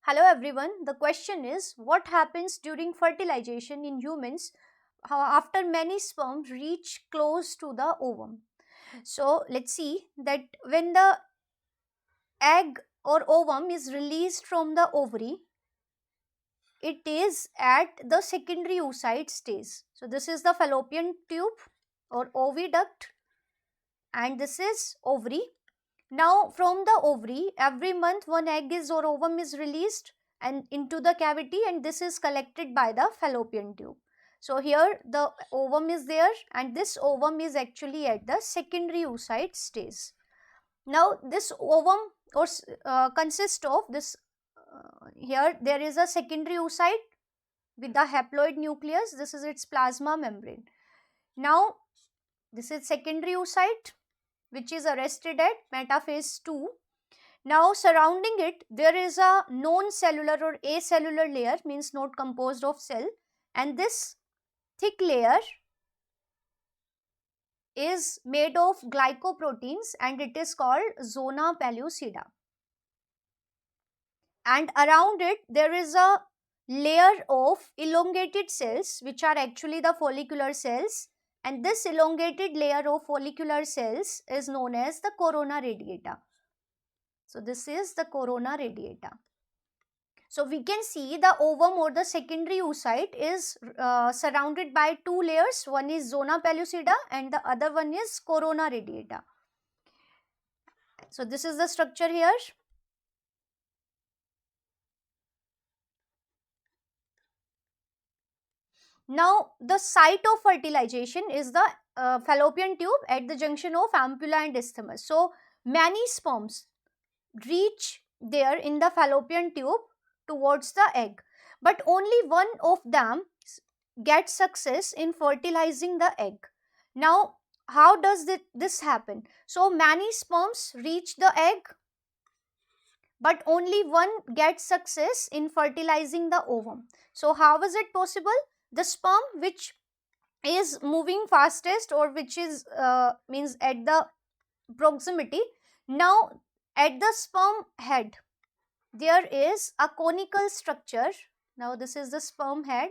Hello everyone. The question is what happens during fertilization in humans after many sperms reach close to the ovum? So let's see that when the egg or ovum is released from the ovary, it is at the secondary oocyte stage. So this is the fallopian tube or oviduct and this is ovary. Now, from the ovary, every month one egg is or ovum is released and into the cavity, and this is collected by the fallopian tube. So, here the ovum is there, and this ovum is actually at the secondary oocyte stage. Now, this ovum consists of this. Here, there is a secondary oocyte with the haploid nucleus. This is its plasma membrane. Now, this is secondary oocyte which is arrested at metaphase 2. Now surrounding it there is a non-cellular or acellular layer, means not composed of cell, and this thick layer is made of glycoproteins and it is called zona pellucida. And around it there is a layer of elongated cells which are actually the follicular cells, and this elongated layer of follicular cells is known as the corona radiata. So this is the corona radiata. So we can see the ovum or the secondary oocyte is surrounded by two layers. One is zona pellucida and the other one is corona radiata. So this is the structure here. Now the site of fertilization is the fallopian tube at the junction of ampulla and isthmus. So many sperms reach there in the fallopian tube towards the egg, but only one of them gets success in fertilizing the egg. Now how does this happen? So many sperms reach the egg, but only one gets success in fertilizing the ovum. So how is it possible? The sperm which is moving fastest or which is means at the proximity, now at the sperm head there is a conical structure. Now this is the sperm head,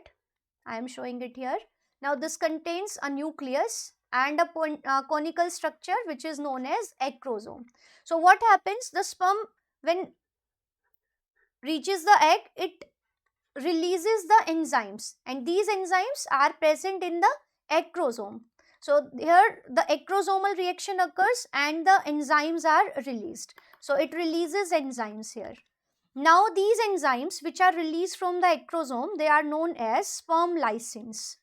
I am showing it here. Now this contains a nucleus and a conical structure which is known as acrosome. So what happens, the sperm when reaches the egg, it releases the enzymes, and these enzymes are present in the acrosome. So here the acrosomal reaction occurs and the enzymes are released. So it releases enzymes here. Now these enzymes which are released from the acrosome, they are known as sperm lysins,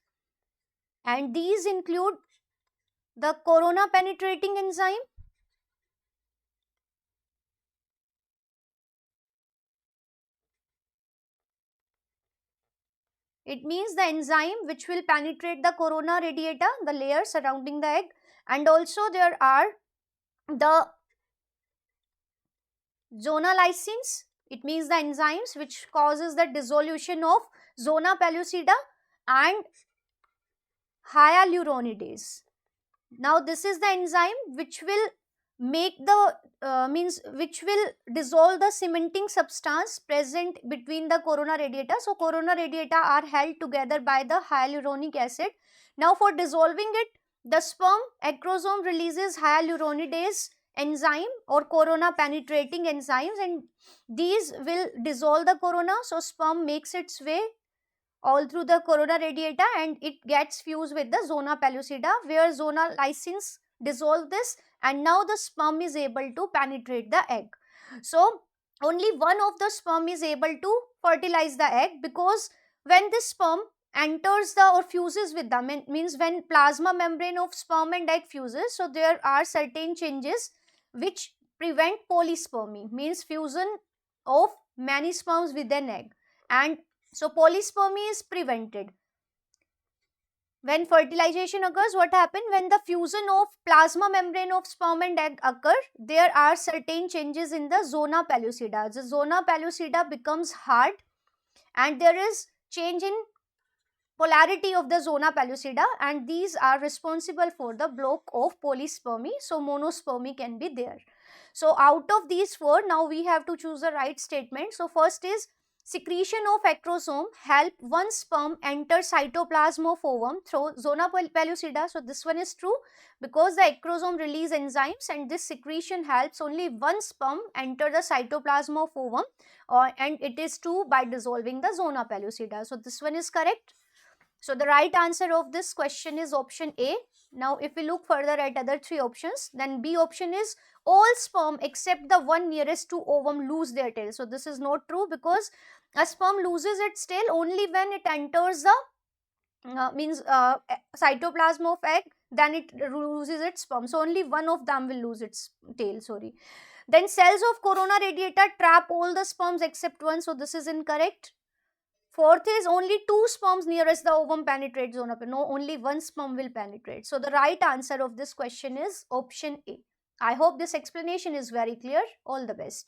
and these include the corona penetrating enzyme, it means the enzyme which will penetrate the corona radiata, the layer surrounding the egg, and also there are the zona lysins, it means the enzymes which causes the dissolution of zona pellucida and hyaluronidase. Now this is the enzyme which will make the which will dissolve the cementing substance present between the corona radiata. So corona radiata are held together by the hyaluronic acid. Now for dissolving it, the sperm acrosome releases hyaluronidase enzyme or corona penetrating enzymes, and these will dissolve the corona. So sperm makes its way all through the corona radiata and it gets fused with the zona pellucida, where zona lysins dissolve this, and now the sperm is able to penetrate the egg. So only one of the sperm is able to fertilize the egg, because when this sperm enters the or fuses with them, means when plasma membrane of sperm and egg fuses, so there are certain changes which prevent polyspermy, means fusion of many sperms with an egg, and so polyspermy is prevented. When fertilization occurs, what happens? When the fusion of plasma membrane of sperm and egg occur, there are certain changes in the zona pellucida. The zona pellucida becomes hard and there is change in polarity of the zona pellucida, and these are responsible for the block of polyspermy. So monospermy can be there. So out of these four, now we have to choose the right statement. So first is secretion of acrosome help one sperm enter cytoplasm of ovum through zona pellucida. So this one is true because the acrosome release enzymes and this secretion helps only one sperm enter the cytoplasm of ovum, and it is true by dissolving the zona pellucida. So this one is correct. So the right answer of this question is option A. Now if we look further at other three options, then B option is all sperm except the one nearest to ovum lose their tail. So this is not true because a sperm loses its tail only when it enters the cytoplasm of egg, then it loses its sperm. So only one of them will lose its tail, sorry. Then cells of corona radiata trap all the sperms except one. So this is incorrect. Fourth is only two sperms nearest the ovum penetrate zona. No, only one sperm will penetrate. So the right answer of this question is option A. I hope this explanation is very clear. All the best.